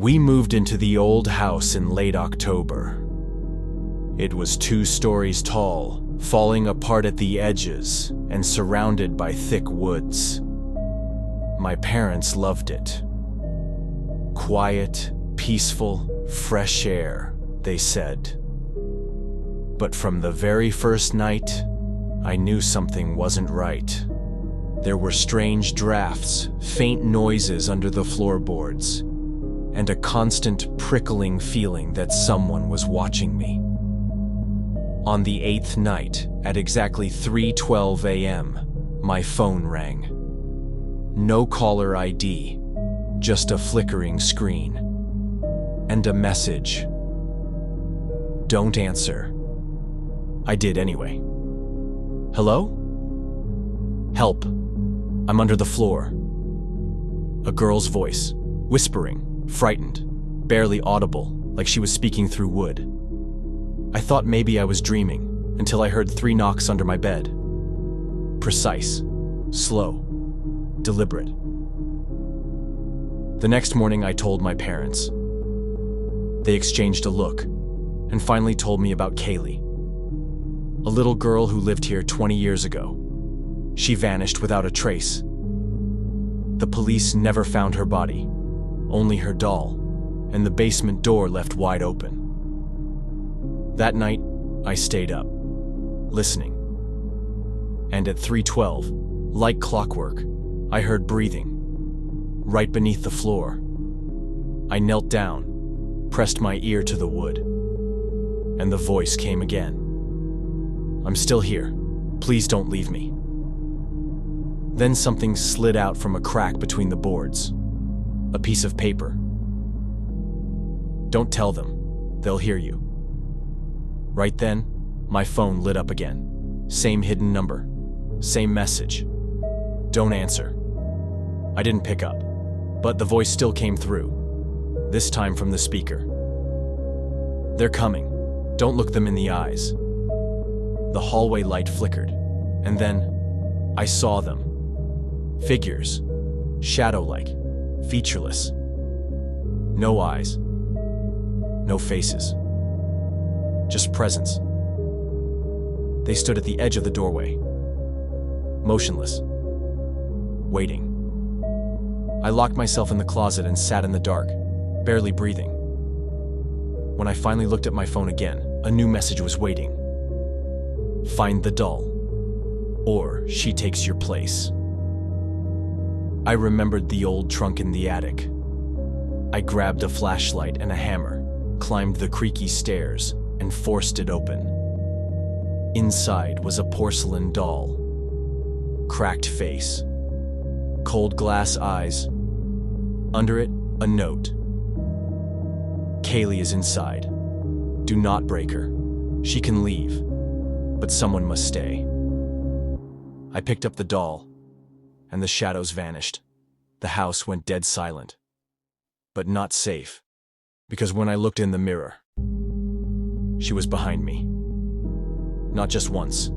We moved into the old house in late October. It was 2 stories tall, falling apart at the edges and surrounded by thick woods. My parents loved it. Quiet, peaceful, fresh air, they said. But from the very first night, I knew something wasn't right. There were strange drafts, faint noises under the floorboards, and a constant prickling feeling that someone was watching me. On the 8th night, at exactly 3:12 a.m., my phone rang. No caller ID, just a flickering screen. And a message. Don't answer. I did anyway. Hello? Help. I'm under the floor. A girl's voice, whispering, frightened, barely audible, like she was speaking through wood. I thought maybe I was dreaming, until I heard 3 knocks under my bed. Precise, slow, deliberate. The next morning I told my parents. They exchanged a look, and finally told me about Kaylee, a little girl who lived here 20 years ago. She vanished without a trace. The police never found her body, only her doll, and the basement door left wide open. That night, I stayed up, listening. And at 3:12, like clockwork, I heard breathing, right beneath the floor. I knelt down, pressed my ear to the wood, and the voice came again. I'm still here. Please don't leave me. Then something slid out from a crack between the boards. A piece of paper. Don't tell them. They'll hear you. Right then, my phone lit up again. Same hidden number. Same message. Don't answer. I didn't pick up, but the voice still came through, this time from the speaker. They're coming. Don't look them in the eyes. The hallway light flickered, and then I saw them. Figures, shadow-like, featureless. No eyes, no faces, just presence. They stood at the edge of the doorway, motionless, waiting. I locked myself in the closet and sat in the dark, barely breathing. When I finally looked at my phone again, a new message was waiting. Find the doll, or she takes your place. I remembered the old trunk in the attic. I grabbed a flashlight and a hammer, climbed the creaky stairs, and forced it open. Inside was a porcelain doll. Cracked face. Cold glass eyes. Under it, a note. Kaylee is inside. Do not break her. She can leave, but someone must stay. I picked up the doll, and the shadows vanished. The house went dead silent, but not safe, because when I looked in the mirror, she was behind me. Not just once.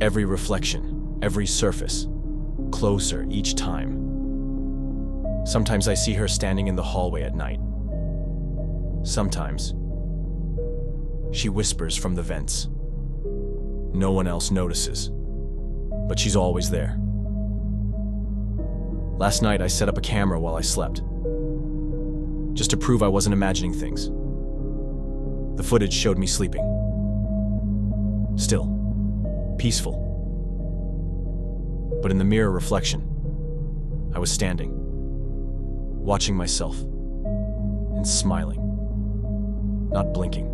Every reflection, every surface, closer each time. Sometimes I see her standing in the hallway at night. Sometimes she whispers from the vents. No one else notices, but she's always there. Last night I set up a camera while I slept, just to prove I wasn't imagining things. The footage showed me sleeping. Still, peaceful. But in the mirror reflection, I was standing, watching myself, and smiling, not blinking.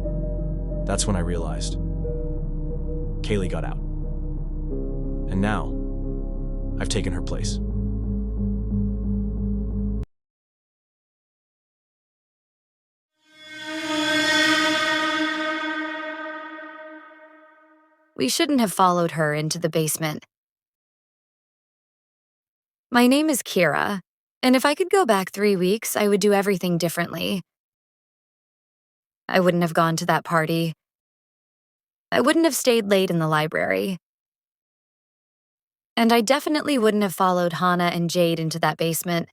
That's when I realized Kaylee got out. And now, I've taken her place. We shouldn't have followed her into the basement. My name is Kira, and if I could go back 3 weeks, I would do everything differently. I wouldn't have gone to that party. I wouldn't have stayed late in the library. And I definitely wouldn't have followed Hannah and Jade into that basement.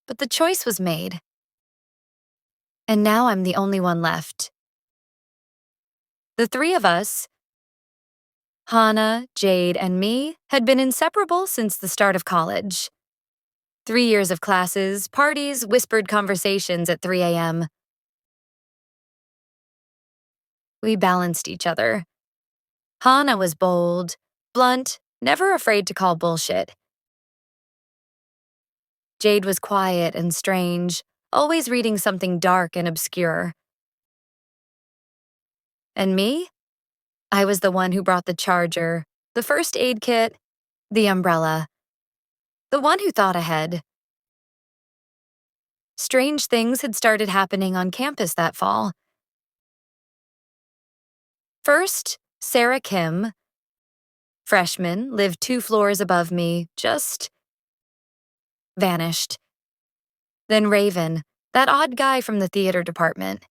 but the choice was made. And now I'm the only one left. The three of us, Hannah, Jade, and me, had been inseparable since the start of college. 3 years of classes, parties, whispered conversations at 3 a.m. We balanced each other. Hannah was bold, blunt, never afraid to call bullshit. Jade was quiet and strange, always reading something dark and obscure. And me? I was the one who brought the charger, the first aid kit, the umbrella. The one who thought ahead. Strange things had started happening on campus that fall. First, Sarah Kim, freshman, lived 2 floors above me, just vanished. Then Raven, that odd guy from the theater department.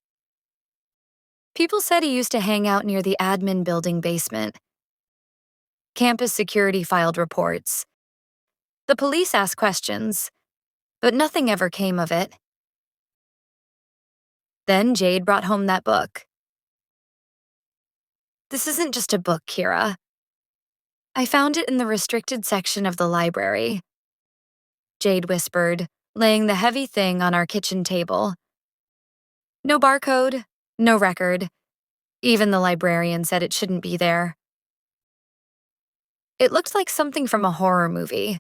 People said he used to hang out near the admin building basement. Campus security filed reports. The police asked questions, but nothing ever came of it. Then Jade brought home that book. This isn't just a book, Kira. I found it in the restricted section of the library. Jade whispered, laying the heavy thing on our kitchen table. No barcode, no record. Even the librarian said it shouldn't be there. It looked like something from a horror movie.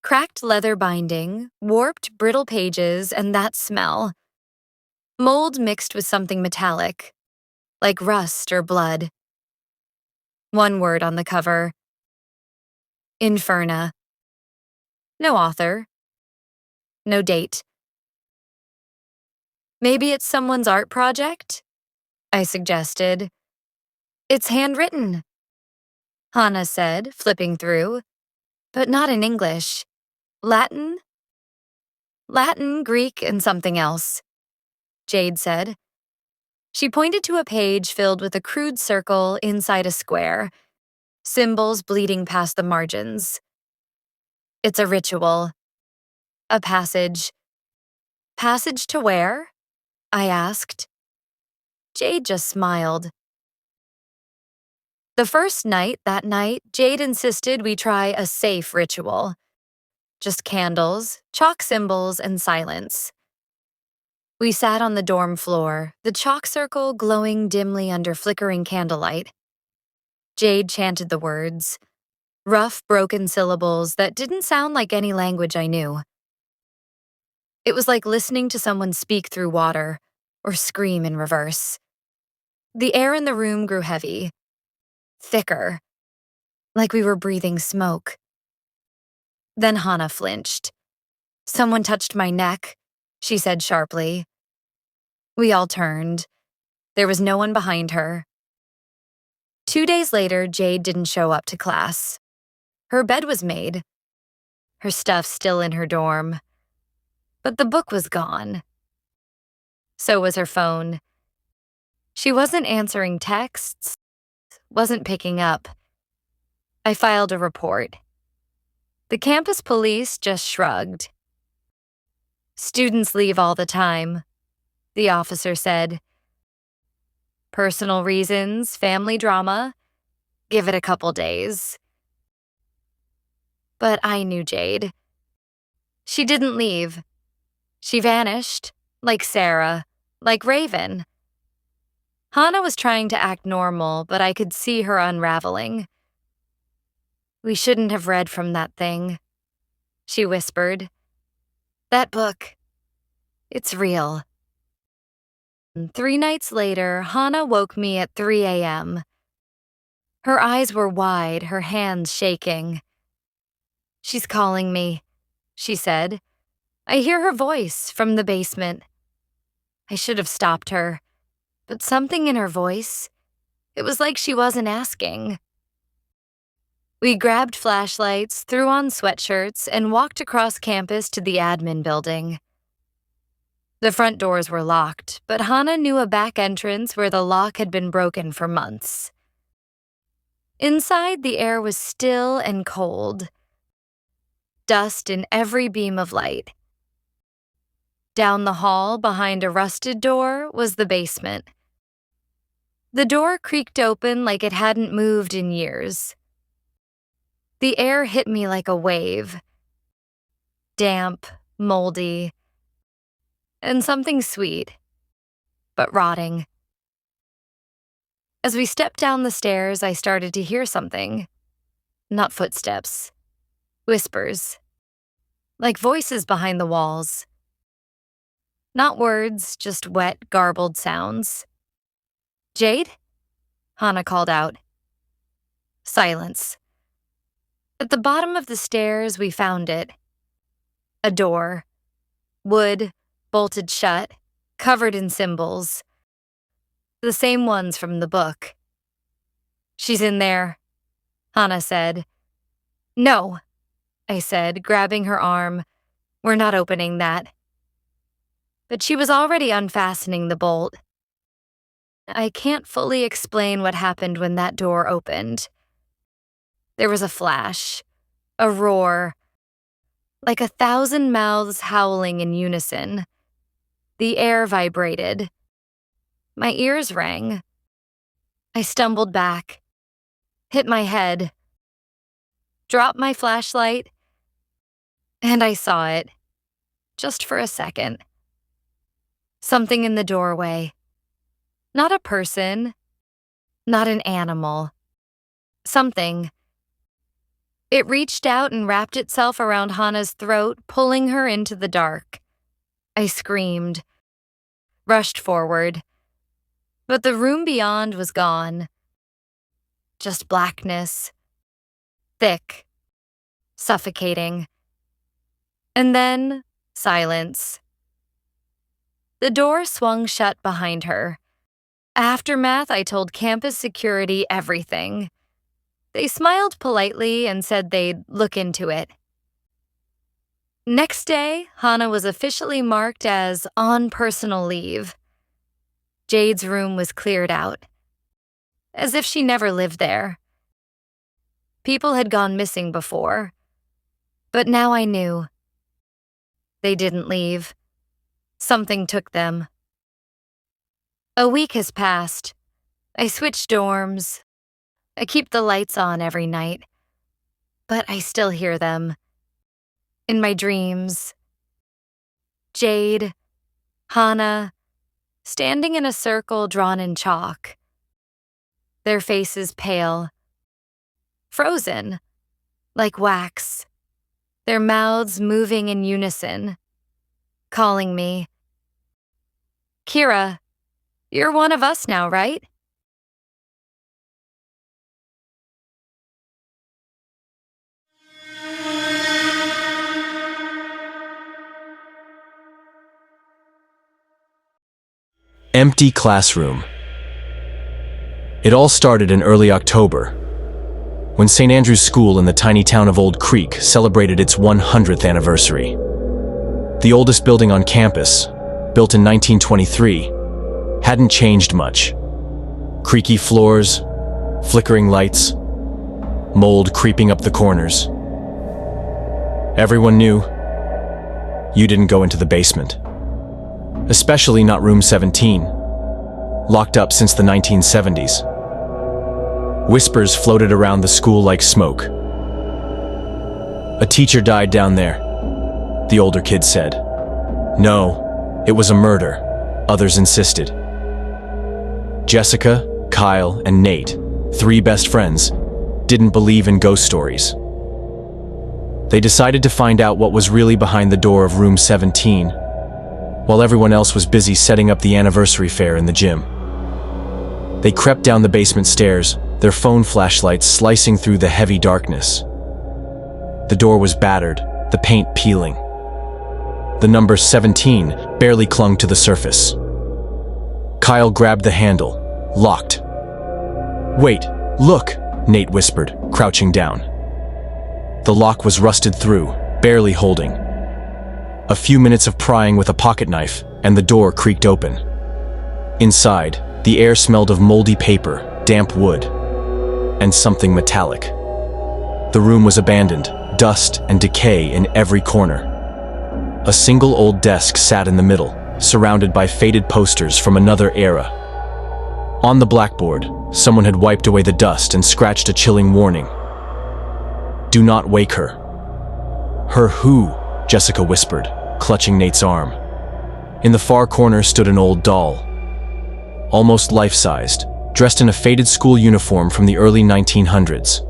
Cracked leather binding, warped, brittle pages, and that smell. Mold mixed with something metallic, like rust or blood. One word on the cover. Inferna. No author. No date. Maybe it's someone's art project? I suggested. It's handwritten, Hannah said, flipping through. But not in English. Latin? Latin, Greek, and something else, Jade said. She pointed to a page filled with a crude circle inside a square, symbols bleeding past the margins. It's a ritual. A passage. Passage to where? I asked. Jade just smiled. The first night, that night, Jade insisted we try a safe ritual. Just candles, chalk symbols, and silence. We sat on the dorm floor, the chalk circle glowing dimly under flickering candlelight. Jade chanted the words, rough, broken syllables that didn't sound like any language I knew. It was like listening to someone speak through water or scream in reverse. The air in the room grew heavy, thicker, like we were breathing smoke. Then Hannah flinched. Someone touched my neck, she said sharply. We all turned. There was no one behind her. 2 days later, Jade didn't show up to class. Her bed was made. Her stuff still in her dorm. But the book was gone. So was her phone. She wasn't answering texts, wasn't picking up. I filed a report. The campus police just shrugged. Students leave all the time, the officer said. Personal reasons, family drama. Give it a couple days. But I knew Jade. She didn't leave. She vanished, like Sarah, like Raven. Hannah was trying to act normal, but I could see her unraveling. We shouldn't have read from that thing, she whispered. That book, it's real. 3 nights later, Hannah woke me at 3 a.m. Her eyes were wide, her hands shaking. She's calling me, she said. I hear her voice from the basement. I should have stopped her, but something in her voice, it was like she wasn't asking. We grabbed flashlights, threw on sweatshirts, and walked across campus to the admin building. The front doors were locked, but Hannah knew a back entrance where the lock had been broken for months. Inside, the air was still and cold. dust in every beam of light. Down the hall, behind a rusted door, was the basement. The door creaked open like it hadn't moved in years. The air hit me like a wave. Damp, moldy, and something sweet, but rotting. As we stepped down the stairs, I started to hear something. Not footsteps. Whispers. Like voices behind the walls. Not words, just wet, garbled sounds. "Jade?" Hannah called out. Silence. At the bottom of the stairs, we found it. A door. Wood, bolted shut, covered in symbols. The same ones from the book. "She's in there," Hannah said. "No," I said, grabbing her arm. "We're not opening that." But she was already unfastening the bolt. I can't fully explain what happened when that door opened. There was a flash, a roar, like 1,000 mouths howling in unison. The air vibrated. My ears rang. I stumbled back, hit my head, dropped my flashlight, and I saw it, just for a second. Something in the doorway. Not a person, not an animal. Something. It reached out and wrapped itself around Hannah's throat, pulling her into the dark. I screamed, rushed forward. But the room beyond was gone. Just blackness. Thick. Suffocating. And then, silence. The door swung shut behind her. Aftermath, I told campus security everything. They smiled politely and said they'd look into it. Next day, Hannah was officially marked as on personal leave. Jade's room was cleared out, as if she never lived there. People had gone missing before, but now I knew. They didn't leave. Something took them. A week has passed. I switched dorms. I keep the lights on every night, but I still hear them. In my dreams. Jade, Hannah, standing in a circle drawn in chalk. Their faces pale. Frozen, like wax. Their mouths moving in unison. Calling me. "Kira, you're one of us now, right?" Empty classroom. It all started in early October, when St. Andrew's School in the tiny town of Old Creek celebrated its 100th anniversary. The oldest building on campus, built in 1923, hadn't changed much. Creaky floors, flickering lights, mold creeping up the corners. Everyone knew you didn't go into the basement. Especially not room 17, locked up since the 1970s. Whispers floated around the school like smoke. "A teacher died down there," the older kid said. "No, it was a murder," others insisted. Jessica, Kyle, and Nate, 3 best friends, didn't believe in ghost stories. They decided to find out what was really behind the door of room 17, while everyone else was busy setting up the anniversary fair in the gym. They crept down the basement stairs, their phone flashlights slicing through the heavy darkness. The door was battered, the paint peeling. The number 17 barely clung to the surface. Kyle grabbed the handle, locked. "Wait, look," Nate whispered, crouching down. The lock was rusted through, barely holding. A few minutes of prying with a pocket knife, and the door creaked open. Inside, the air smelled of moldy paper, damp wood, and something metallic. The room was abandoned, dust and decay in every corner. A single old desk sat in the middle, surrounded by faded posters from another era. On the blackboard, someone had wiped away the dust and scratched a chilling warning. "Do not wake her." "Her who?" Jessica whispered, clutching Nate's arm. In the far corner stood an old doll, almost life-sized, dressed in a faded school uniform from the early 1900s.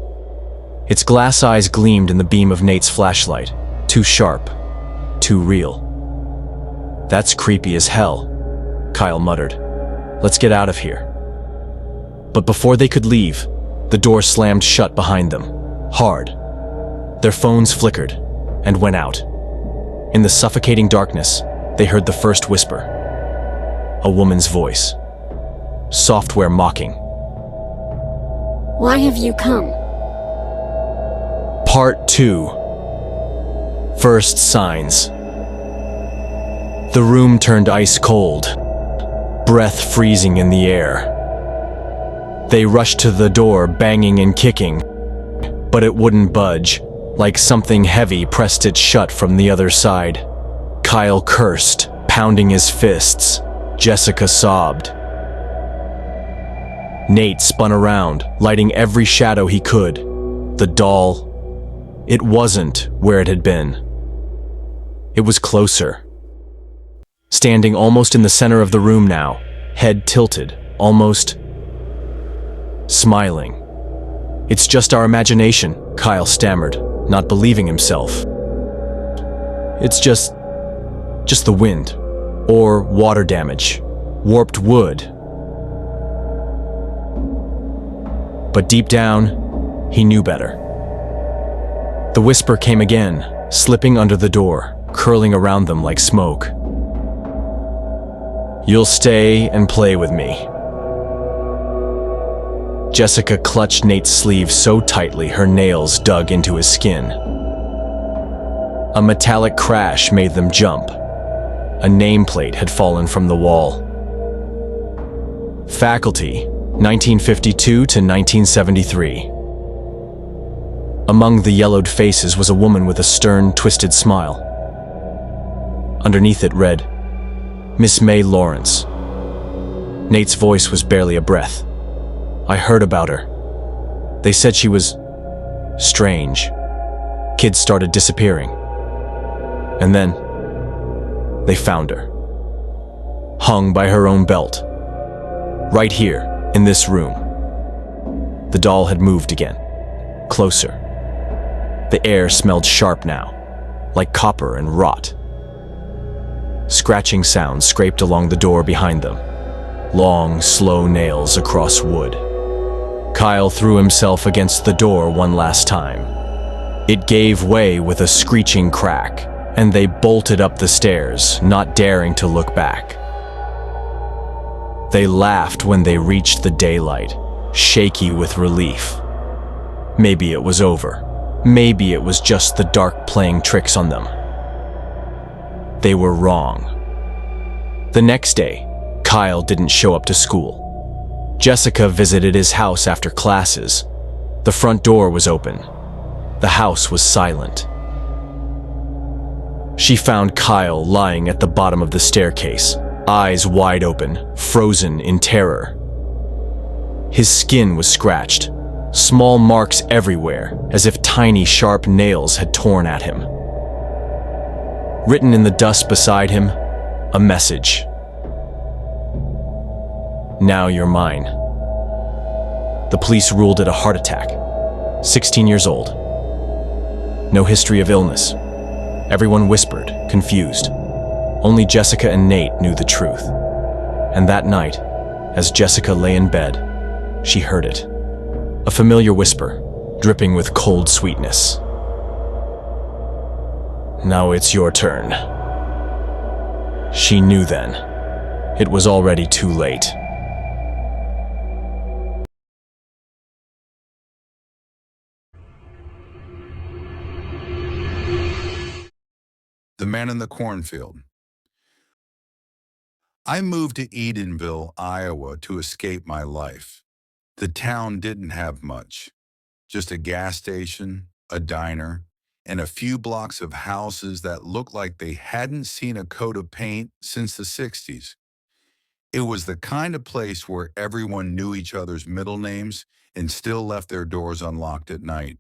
Its glass eyes gleamed in the beam of Nate's flashlight, too sharp, too real. "That's creepy as hell," Kyle muttered. "Let's get out of here." But before they could leave, the door slammed shut behind them, hard. Their phones flickered and went out. In the suffocating darkness, they heard the first whisper. A woman's voice. Software mocking. "Why have you come?" Part 2. First signs. The room turned ice cold, breath freezing in the air. They rushed to the door, banging and kicking, but it wouldn't budge, like something heavy pressed it shut from the other side. Kyle cursed, pounding his fists. Jessica sobbed. Nate spun around, lighting every shadow he could. The doll. It wasn't where it had been. It was closer. Standing almost in the center of the room now, head tilted, almost smiling. "It's just our imagination," Kyle stammered, not believing himself. "It's just the wind, or water damage, warped wood." But deep down, he knew better. The whisper came again, slipping under the door, curling around them like smoke. "You'll stay and play with me." Jessica clutched Nate's sleeve so tightly her nails dug into his skin. A metallic crash made them jump. A nameplate had fallen from the wall. Faculty, 1952 to 1973. Among the yellowed faces was a woman with a stern, twisted smile. Underneath it read, "Miss May Lawrence." Nate's voice was barely a breath. "I heard about her. They said she was strange. Kids started disappearing. And then they found her. Hung by her own belt. Right here, in this room." The doll had moved again. Closer. The air smelled sharp now, like copper and rot. Scratching sounds scraped along the door behind them. Long, slow nails across wood. Kyle threw himself against the door one last time. It gave way with a screeching crack, and they bolted up the stairs, not daring to look back. They laughed when they reached the daylight, shaky with relief. Maybe it was over. Maybe it was just the dark playing tricks on them. They were wrong. The next day, Kyle didn't show up to school. Jessica visited his house after classes. The front door was open. The house was silent. She found Kyle lying at the bottom of the staircase, eyes wide open, frozen in terror. His skin was scratched, small marks everywhere, as if tiny, sharp nails had torn at him. Written in the dust beside him, a message. "Now you're mine." The police ruled it a heart attack. 16 years old. No history of illness. Everyone whispered, confused. Only Jessica and Nate knew the truth. And that night, as Jessica lay in bed, she heard it. A familiar whisper, dripping with cold sweetness. "Now it's your turn." She knew then. It was already too late. The Man in the Cornfield. I moved to Edenville, Iowa to escape my life. The town didn't have much. Just a gas station, a diner, and a few blocks of houses that looked like they hadn't seen a coat of paint since the 60s. It was the kind of place where everyone knew each other's middle names and still left their doors unlocked at night.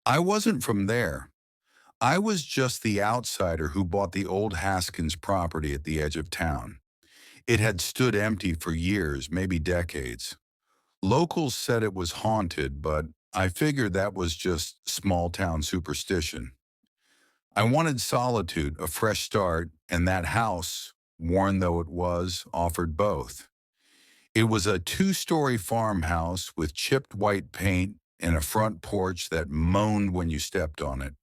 I wasn't from there. I was just the outsider who bought the old Haskins property at the edge of town. It had stood empty for years, maybe decades. Locals said it was haunted, but I figured that was just small town superstition. I wanted solitude, a fresh start, and that house, worn though it was, offered both. It was a two-story farmhouse with chipped white paint and a front porch that moaned when you stepped on it.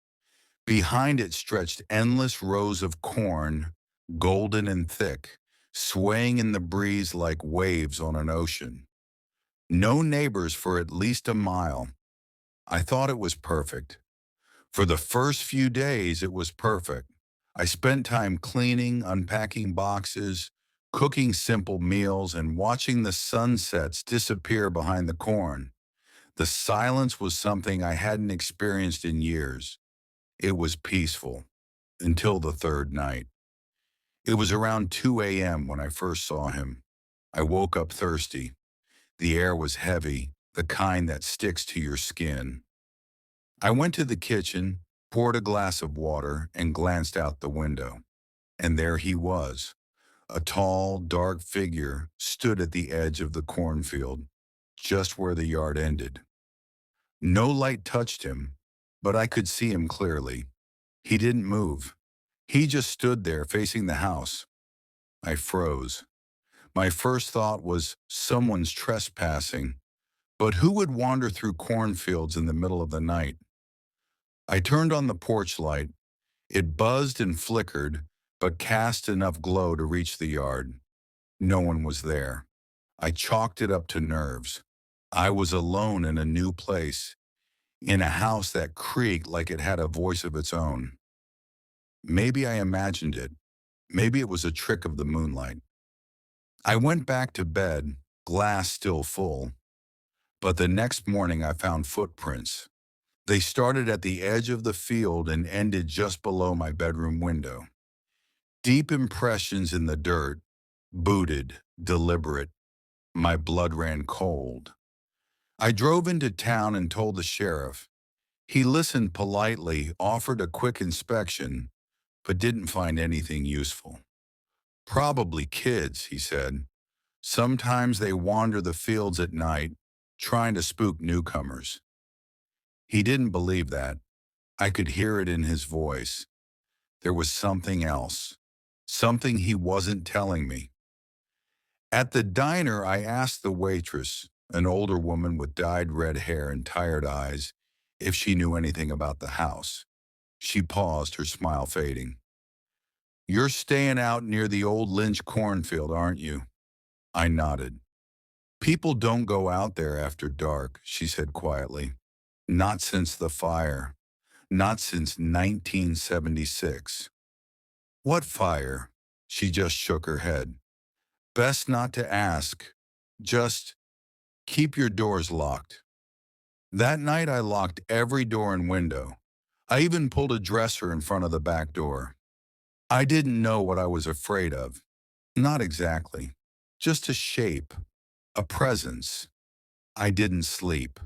Behind it stretched endless rows of corn, golden and thick, swaying in the breeze like waves on an ocean. No neighbors for at least a mile. I thought it was perfect. For the first few days, it was perfect. I spent time cleaning, unpacking boxes, cooking simple meals, and watching the sunsets disappear behind the corn. The silence was something I hadn't experienced in years. It was peaceful until the third night. It was around 2 a.m. when I first saw him. I woke up thirsty. The air was heavy, the kind that sticks to your skin. I went to the kitchen, poured a glass of water, and glanced out the window. And there he was. A tall, dark figure stood at the edge of the cornfield, just where the yard ended. No light touched him, but I could see him clearly. He didn't move. He just stood there facing the house. I froze. My first thought was someone's trespassing, but who would wander through cornfields in the middle of the night? I turned on the porch light. It buzzed and flickered, but cast enough glow to reach the yard. No one was there. I chalked it up to nerves. I was alone in a new place, in a house that creaked like it had a voice of its own. Maybe I imagined it. Maybe it was a trick of the moonlight. I went back to bed, glass still full. But the next morning I found footprints. They started at the edge of the field and ended just below my bedroom window. Deep impressions in the dirt, booted, deliberate. My blood ran cold. I drove into town and told the sheriff. He listened politely, offered a quick inspection, but didn't find anything useful. Probably kids, he said. Sometimes they wander the fields at night, trying to spook newcomers. He didn't believe that. I could hear it in his voice. There was something else, something he wasn't telling me. At the diner, I asked the waitress, an older woman with dyed red hair and tired eyes, if she knew anything about the house. She paused, her smile fading. "You're staying out near the old Lynch cornfield, aren't you?" I nodded. "People don't go out there after dark," she said quietly. "Not since the fire. Not since 1976. "What fire?" She just shook her head. "Best not to ask. Just keep your doors locked." That night I locked every door and window. I even pulled a dresser in front of the back door. I didn't know what I was afraid of. Not exactly. Just a shape. A presence. I didn't sleep.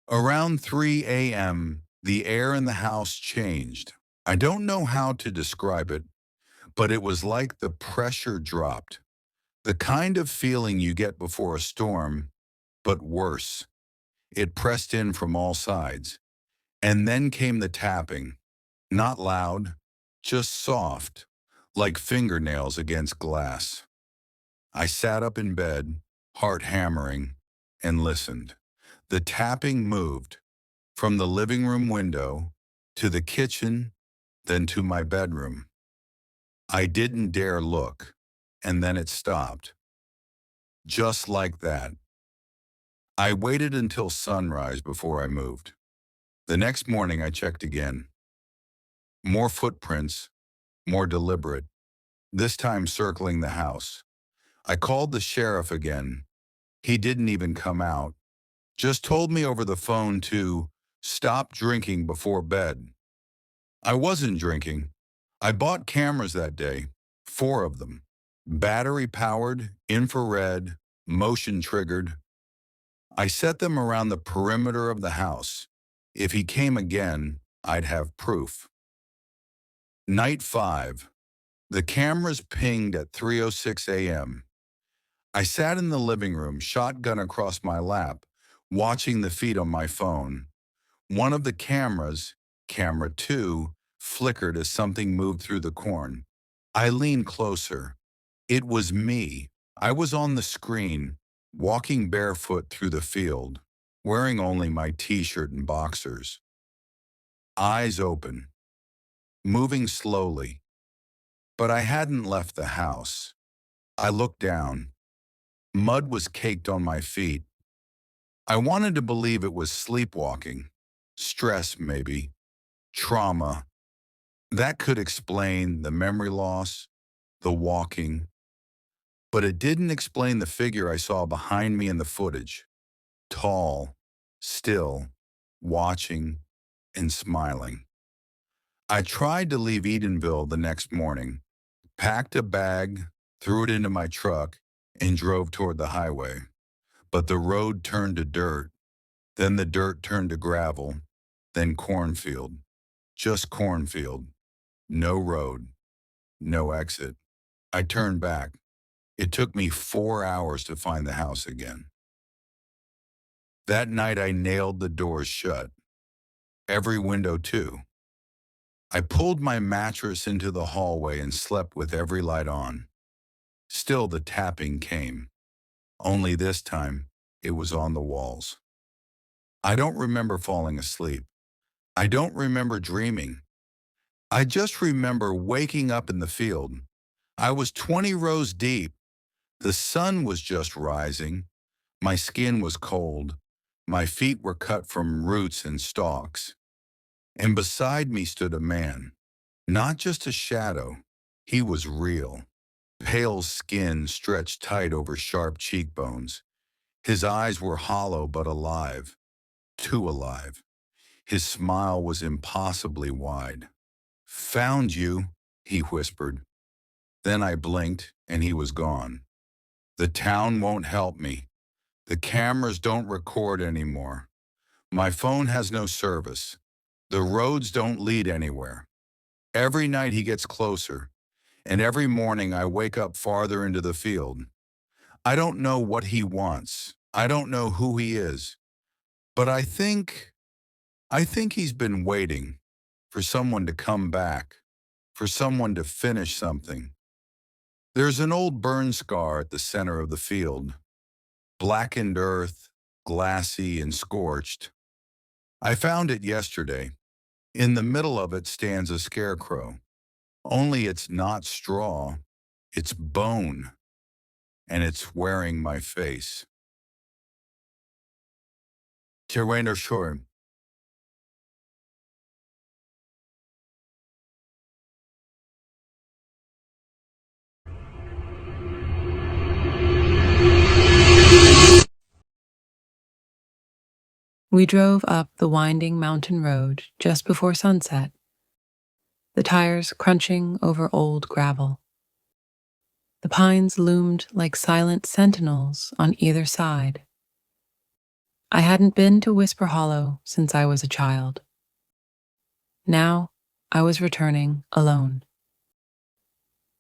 Around 3 a.m., the air in the house changed. I don't know how to describe it, but it was like the pressure dropped. The kind of feeling you get before a storm, but worse. It pressed in from all sides. And then came the tapping. Not loud, just soft, like fingernails against glass. I sat up in bed, heart hammering, and listened. The tapping moved from the living room window to the kitchen, then to my bedroom. I didn't dare look, and then it stopped. Just like that. I waited until sunrise before I moved. The next morning I checked again. More footprints, more deliberate, this time circling the house. I called the sheriff again. He didn't even come out, just told me over the phone to Stop drinking before bed. I wasn't drinking. I bought cameras that day, 4 of them. Battery-powered, infrared, motion-triggered. I set them around the perimeter of the house. If he came again, I'd have proof. Night 5. The cameras pinged at 3:06 a.m. I sat in the living room, shotgun across my lap, watching the feed on my phone. One of the cameras, camera 2, flickered as something moved through the corn. I leaned closer. It was me. I was on the screen, walking barefoot through the field, wearing only my t-shirt and boxers. Eyes open, moving slowly. But I hadn't left the house. I looked down. Mud was caked on my feet. I wanted to believe it was sleepwalking. Stress, maybe. Trauma. That could explain the memory loss, the walking. But it didn't explain the figure I saw behind me in the footage. Tall, still, watching, and smiling. I tried to leave Edenville the next morning, packed a bag, threw it into my truck, and drove toward the highway. But the road turned to dirt, then the dirt turned to gravel, then cornfield. Just cornfield. No road. No exit. I turned back. It took me 4 hours to find the house again. That night I nailed the doors shut. Every window too. I pulled my mattress into the hallway and slept with every light on. Still the tapping came. Only this time, it was on the walls. I don't remember falling asleep. I don't remember dreaming. I just remember waking up in the field. I was 20 rows deep. The sun was just rising. My skin was cold. My feet were cut from roots and stalks. And beside me stood a man. Not just a shadow. He was real. Pale skin stretched tight over sharp cheekbones. His eyes were hollow but alive. Too alive. His smile was impossibly wide. "Found you," he whispered. Then I blinked and he was gone. The town won't help me. The cameras don't record anymore. My phone has no service. The roads don't lead anywhere. Every night he gets closer, and every morning I wake up farther into the field. I don't know what he wants. I don't know who he is. But I think he's been waiting for someone to come back, for someone to finish something. There's an old burn scar at the center of the field. Blackened earth, glassy and scorched. I found it yesterday. In the middle of it stands a scarecrow. Only it's not straw, it's bone, and it's wearing my face. Terrainer Shore. We drove up the winding mountain road just before sunset, the tires crunching over old gravel. The pines loomed like silent sentinels on either side. I hadn't been to Whisper Hollow since I was a child. Now I was returning alone.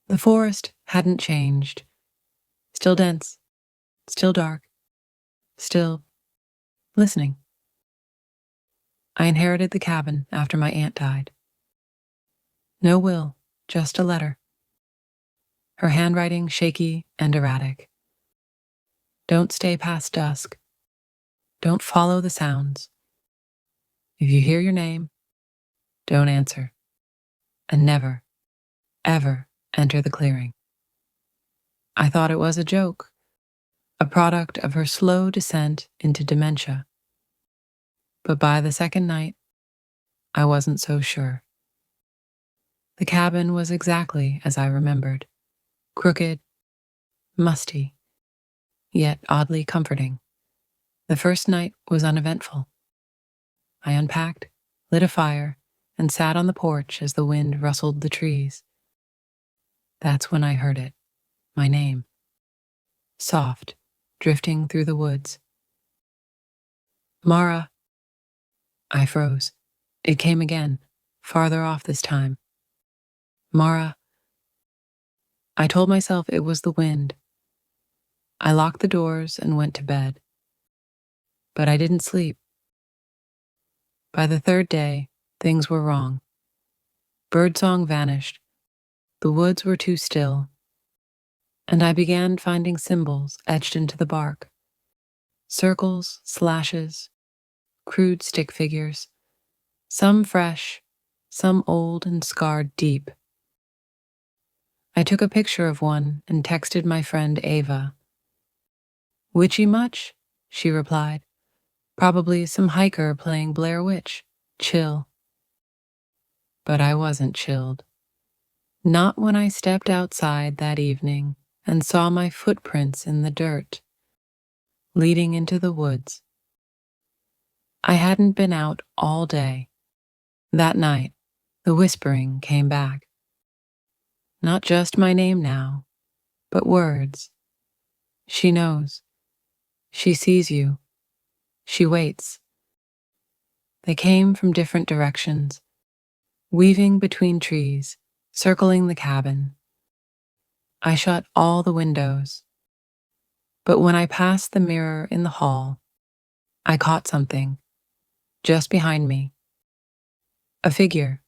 The forest hadn't changed. Still dense, still dark, still listening. I inherited the cabin after my aunt died. No will, just a letter. Her handwriting shaky and erratic. Don't stay past dusk. Don't follow the sounds. If you hear your name, don't answer. And never, ever enter the clearing. I thought it was a joke, a product of her slow descent into dementia. But by the second night, I wasn't so sure. The cabin was exactly as I remembered. Crooked, musty, yet oddly comforting. The first night was uneventful. I unpacked, lit a fire, and sat on the porch as the wind rustled the trees. That's when I heard it, my name. Soft, drifting through the woods. Mara. I froze. It came again, farther off this time. Mara. I told myself it was the wind. I locked the doors and went to bed. But I didn't sleep. By the third day, things were wrong. Birdsong vanished. The woods were too still. And I began finding symbols etched into the bark. Circles, slashes, crude stick figures. Some fresh, some old and scarred deep. I took a picture of one and texted my friend Ava. "Witchy much?" she replied. "Probably some hiker playing Blair Witch. Chill." But I wasn't chilled. Not when I stepped outside that evening and saw my footprints in the dirt, leading into the woods. I hadn't been out all day. That night, the whispering came back. Not just my name now, but words. She knows. She sees you. She waits. They came from different directions, weaving between trees, circling the cabin. I shut all the windows. But when I passed the mirror in the hall, I caught something, just behind me. A figure,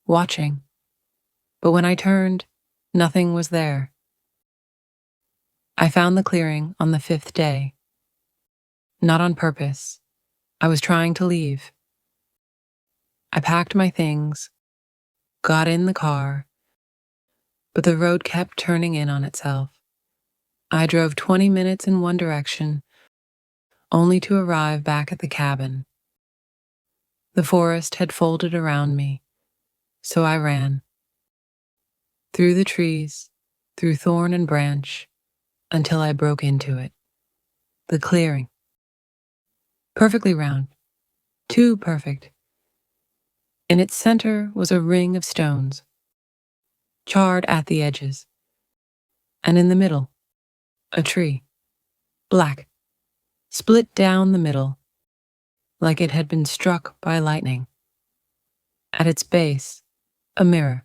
watching. But when I turned, nothing was there. I found the clearing on the 5th day. Not on purpose. I was trying to leave. I packed my things, got in the car, but the road kept turning in on itself. I drove 20 minutes in one direction, only to arrive back at the cabin. The forest had folded around me, so I ran. Through the trees, through thorn and branch, until I broke into it. The clearing. Perfectly round. Too perfect. In its center was a ring of stones, charred at the edges. And in the middle, a tree. Black. Split down the middle, like it had been struck by lightning. At its base, a mirror.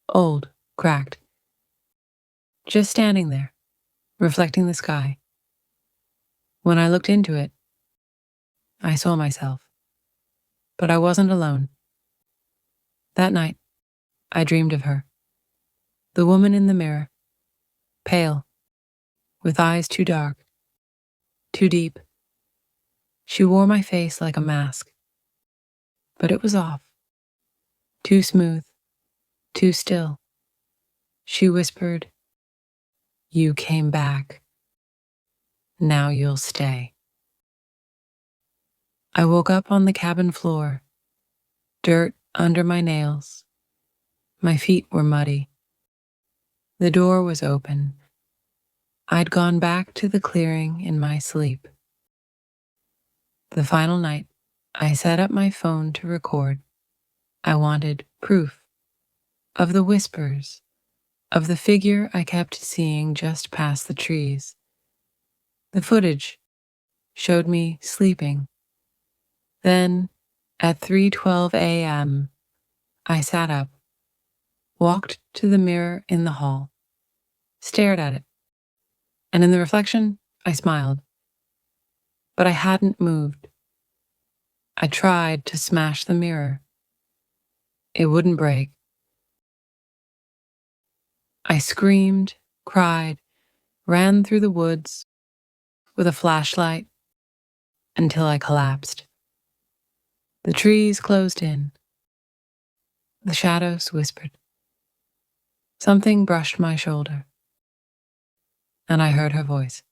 Old, cracked. Just standing there, reflecting the sky. When I looked into it, I saw myself. But I wasn't alone. That night, I dreamed of her. The woman in the mirror, pale, with eyes too dark, too deep. She wore my face like a mask. But it was off. Too smooth, too still. She whispered, "You came back. Now you'll stay." I woke up on the cabin floor, dirt under my nails. My feet were muddy. The door was open. I'd gone back to the clearing in my sleep. The final night, I set up my phone to record. I wanted proof of the whispers, of the figure I kept seeing just past the trees. The footage showed me sleeping. Then, at 3:12 a.m., I sat up, walked to the mirror in the hall, stared at it, and in the reflection, I smiled. But I hadn't moved. I tried to smash the mirror. It wouldn't break. I screamed, cried, ran through the woods with a flashlight until I collapsed. The trees closed in. The shadows whispered. Something brushed my shoulder, and I heard her voice.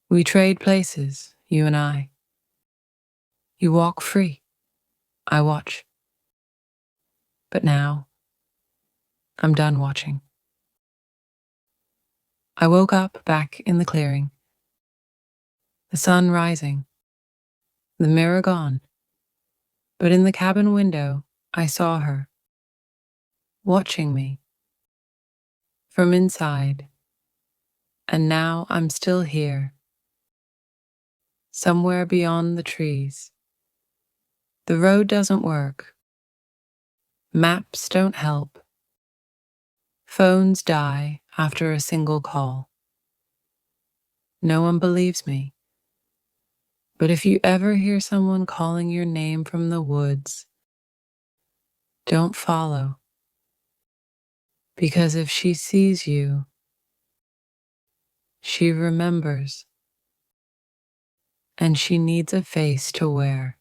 "We trade places, you and I. You walk free. I watch. But now, I'm done watching." I woke up back in the clearing. The sun rising. The mirror gone. But in the cabin window, I saw her, watching me from inside. And now I'm still here, somewhere beyond the trees. The road doesn't work. Maps don't help. Phones die after a single call. No one believes me. But if you ever hear someone calling your name from the woods, don't follow. Because if she sees you, she remembers. And she needs a face to wear.